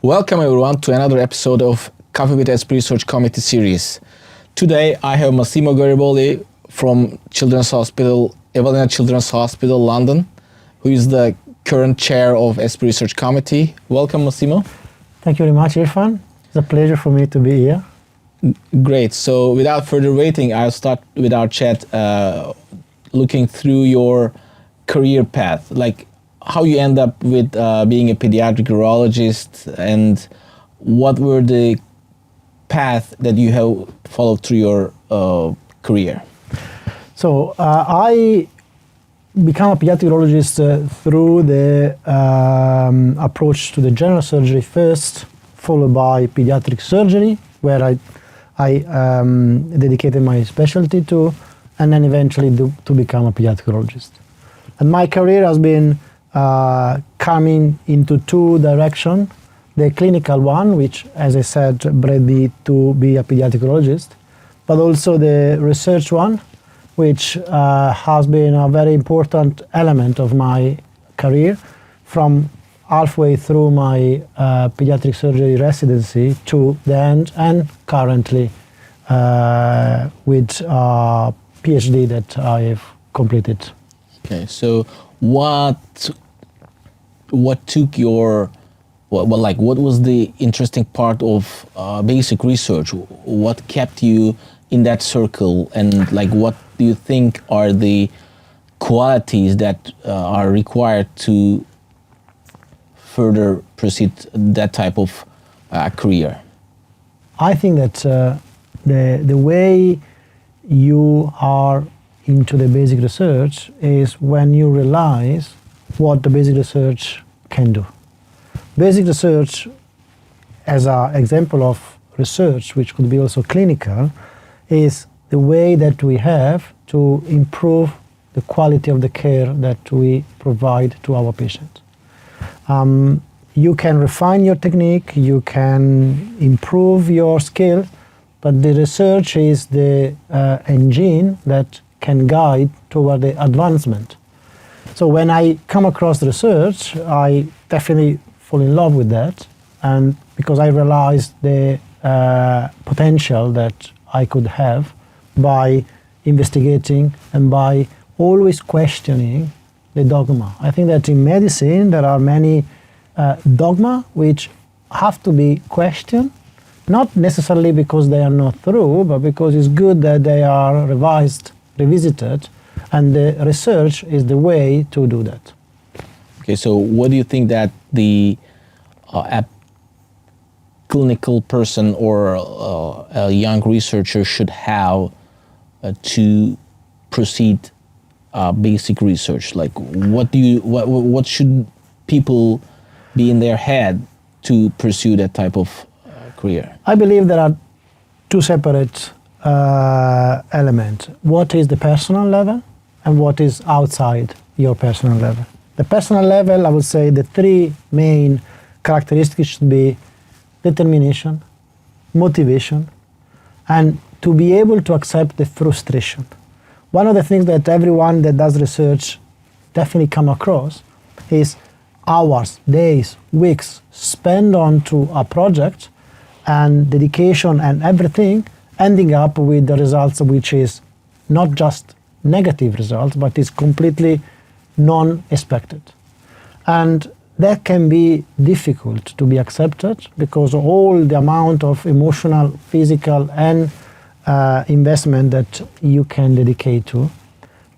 Welcome everyone to another episode of Coffee with ESPU Research Committee series. Today I have Massimo Garriboli from Children's Hospital, Evelina Children's Hospital, London, who is the current chair of ESPU Research Committee. Welcome, Massimo. Thank you very much, Irfan. It's a pleasure for me to be here. Great. So without further waiting, I'll start with our chat, looking through your career path, like how you end up with being a pediatric urologist, and what were the path that you have followed through your career? So I became a pediatric urologist through the approach to the general surgery first, followed by pediatric surgery, where I dedicated my specialty to, and then eventually to become a pediatric urologist. And my career has been coming into two directions. The clinical one, which, as I said, bred me to be a pediatric urologist, but also the research one, which has been a very important element of my career from halfway through my pediatric surgery residency to the end, and currently with a PhD that I have completed. Okay, so what took your, what was the interesting part of basic research? What kept you in that circle, and like what do you think are the qualities that are required to further proceed that type of career? I think that the way you are into the basic research is when you realize what the basic research can do. Basic research, as an example of research, which could be also clinical, is the way that we have to improve the quality of the care that we provide to our patients. You can refine your technique, you can improve your skill, but the research is the engine that can guide toward the advancement. So when I come across research, I definitely fall in love with that, and because I realized the potential that I could have by investigating and by always questioning the dogma. I think that in medicine there are many dogma which have to be questioned, not necessarily because they are not true, but because it's good that they are revised, revisited, and the research is the way to do that. Okay, so what do you think that the a clinical person or a young researcher should have to proceed basic research? Like, what should people be in their head to pursue that type of career? I believe there are two separate elements. What is the personal level and what is outside your personal level? The personal level, I would say the three main characteristics should be determination, motivation, and to be able to accept the frustration. One of the things that everyone that does research definitely come across is hours, days, weeks spent onto a project and dedication and everything, ending up with the results which is not just negative results, but is completely non-expected. And that can be difficult to be accepted because of all the amount of emotional, physical, and investment that you can dedicate to.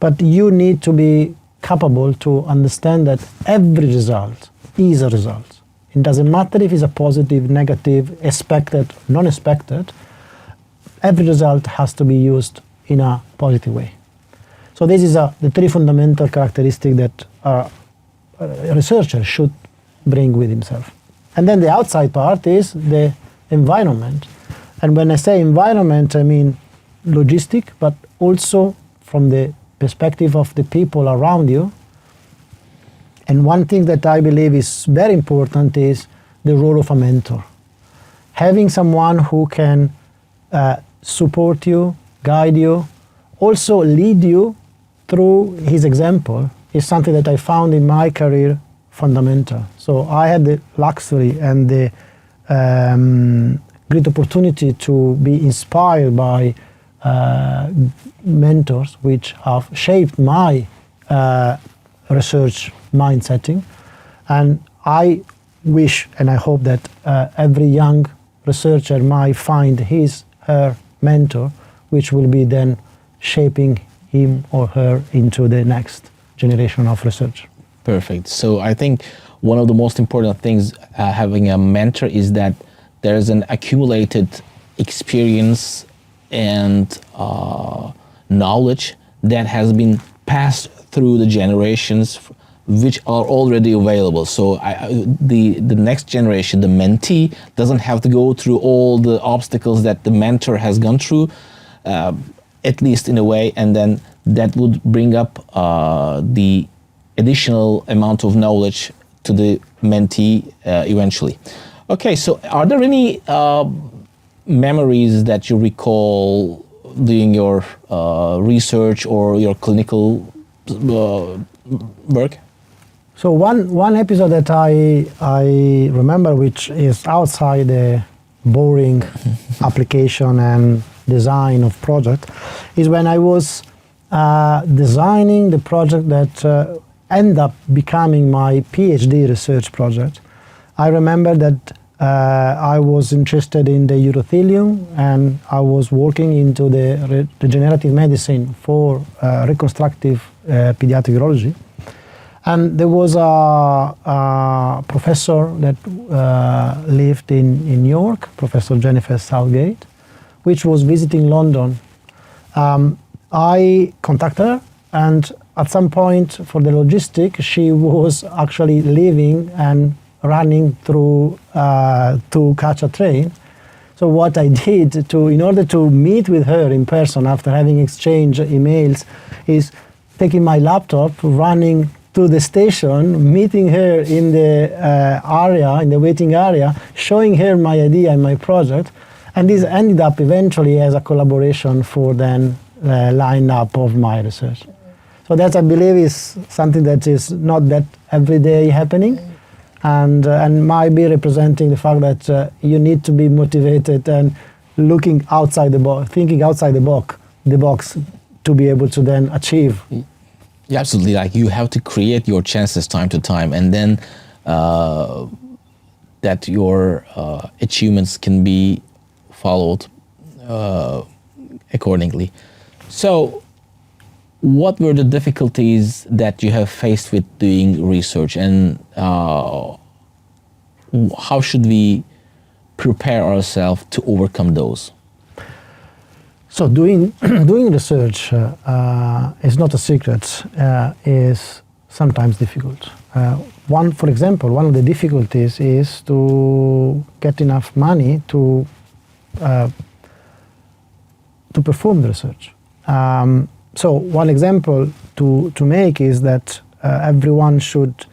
But you need to be capable to understand that every result is a result. It doesn't matter if it's a positive, negative, expected, non-expected. Every result has to be used in a positive way. So this is the three fundamental characteristics that a researcher should bring with himself. And then the outside part is the environment. And when I say environment, I mean logistic, but also from the perspective of the people around you, And one thing that I believe is very important is the role of a mentor. Having someone who can support you, guide you, also lead you through his example is something that I found in my career fundamental. So I had the luxury and the great opportunity to be inspired by mentors which have shaped my research mindsetting, and I wish and I hope that every young researcher might find her mentor, which will be then shaping him or her into the next generation of research. Perfect. So I think one of the most important things having a mentor is that there's an accumulated experience and knowledge that has been passed through the generations which are already available. So the next generation, the mentee, doesn't have to go through all the obstacles that the mentor has gone through, at least in a way, and then that would bring up the additional amount of knowledge to the mentee eventually. Okay, so are there any memories that you recall doing your research or your clinical work? So one episode that I remember, which is outside the boring application and design of project, is when I was designing the project that ended up becoming my PhD research project. I remember that I was interested in the urothelium, and I was working into the regenerative medicine for reconstructive pediatric urology. And there was a professor that lived in New York, Professor Jennifer Southgate, which was visiting London. I contacted her, and at some point for the logistic, she was actually leaving and running through to catch a train. So what I did in order to meet with her in person after having exchanged emails is taking my laptop, running to the station, meeting her in the area, in the waiting area, showing her my idea and my project. And this ended up eventually as a collaboration for then lineup of my research. So that, I believe, is something that is not that every day happening, and might be representing the fact that you need to be motivated and looking outside the box, thinking outside the box to be able to then achieve. Yeah, absolutely. Like, you have to create your chances time to time, and then that your achievements can be followed accordingly. So, what were the difficulties that you have faced with doing research, and how should we prepare ourselves to overcome those? So doing research is not a secret, is sometimes difficult. For example, one of the difficulties is to get enough money to perform the research. So one example to make is that everyone should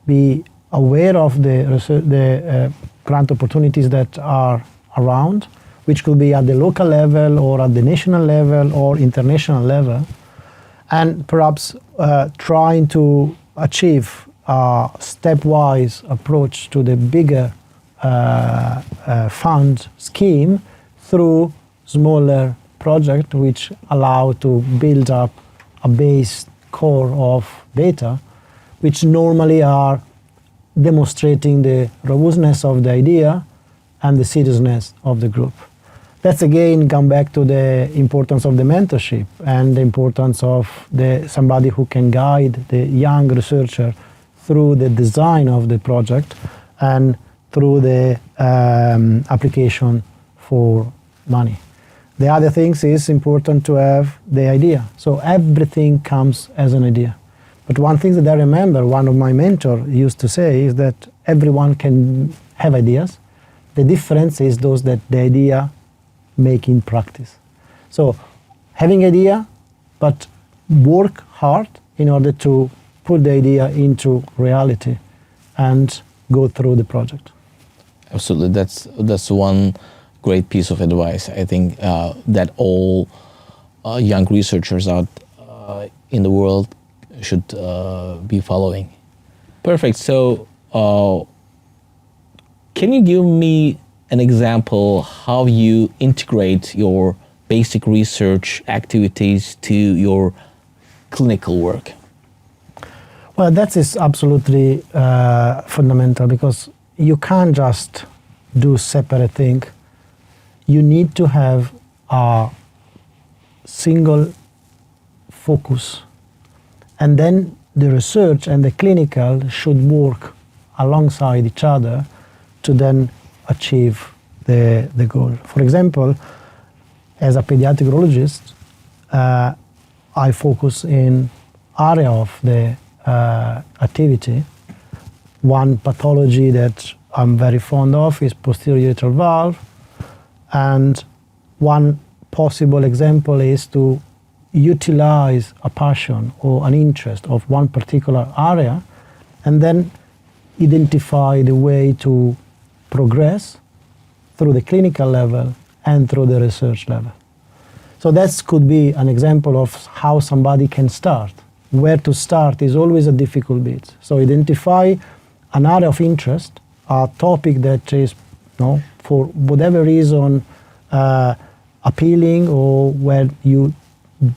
be aware of the grant opportunities that are around, which could be at the local level or at the national level or international level, and perhaps trying to achieve a stepwise approach to the bigger fund scheme through smaller projects which allow to build up a base core of data, which normally are demonstrating the robustness of the idea and the seriousness of the group. Let's again come back to the importance of the mentorship and the importance of somebody who can guide the young researcher through the design of the project and through the application for money. The other things is important to have the idea. So everything comes as an idea. But one thing that I remember one of my mentors used to say is that everyone can have ideas. The difference is those that the idea make in practice. So having idea, but work hard in order to put the idea into reality and go through the project. Absolutely, that's one great piece of advice. I think that all young researchers out in the world should be following. Perfect. So, can you give me an example how you integrate your basic research activities to your clinical work? Well, that is absolutely fundamental, because you can't just do separate things. You need to have a single focus, and then the research and the clinical should work alongside each other to then achieve the goal. For example, as a pediatric urologist, I focus in area of the activity. One pathology that I'm very fond of is posterior urethral valve, and one possible example is to utilize a passion or an interest of one particular area and then identify the way to progress through the clinical level and through the research level. So that could be an example of how somebody can start. Where to start is always a difficult bit. So identify an area of interest, a topic that is, for whatever reason, appealing, or where you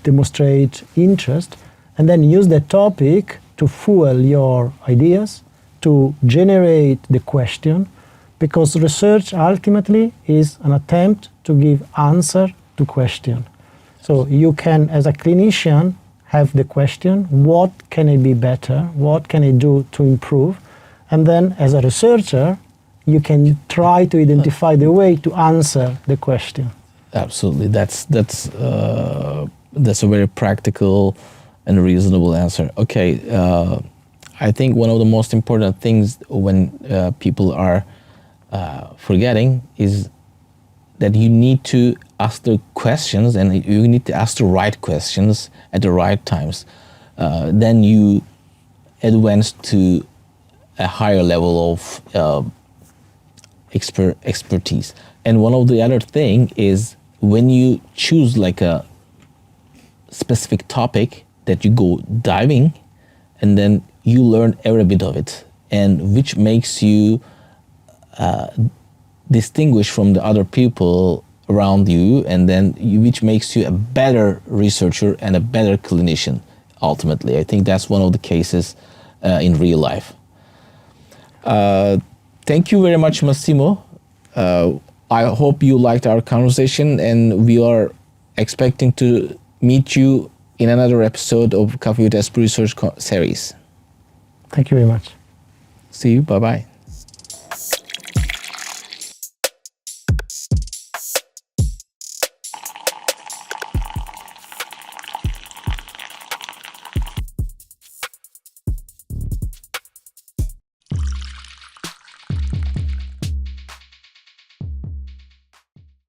demonstrate interest, and then use that topic to fuel your ideas, to generate the question, because research ultimately is an attempt to give answer to question. So you can, as a clinician, have the question, what can I be better? What can I do to improve? And then as a researcher, you can try to identify the way to answer the question. Absolutely. That's a very practical and reasonable answer. Okay. I think one of the most important things when people are forgetting is that you need to ask the questions, and you need to ask the right questions at the right times. Then you advance to a higher level of expertise. And one of the other thing is when you choose like a specific topic that you go diving, and then you learn every bit of it, and which makes you distinguish from the other people around you, and then which makes you a better researcher and a better clinician ultimately. I think that's one of the cases in real life. Thank you very much, Massimo. I hope you liked our conversation, and we are expecting to meet you in another episode of Coffee with ESPU Research series. Thank you very much. See you. Bye-bye.